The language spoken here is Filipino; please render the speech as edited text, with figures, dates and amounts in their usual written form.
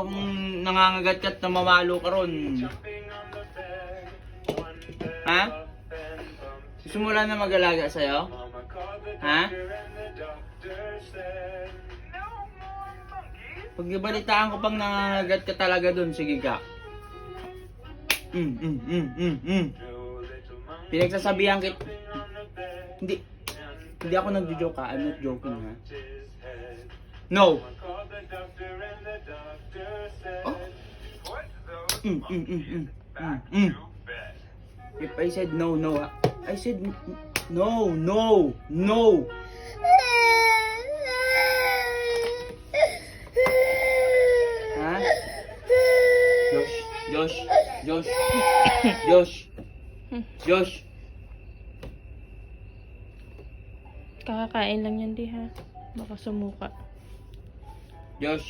kung nangangagat ka at namamalo ka ron. Ha? Gusto mo lang na mag-alaga sa'yo? Ha? Pag ibalitaan ko pang nangangagat ka talaga dun, sige ka. Pinagsasabihan kit. Hindi ako nagjo-joke ha. I'm not joking ha. No. Oh. If I said no, I said no. Ha? Josh. Kakakain lang yan di ha. Baka sumuka. Josh.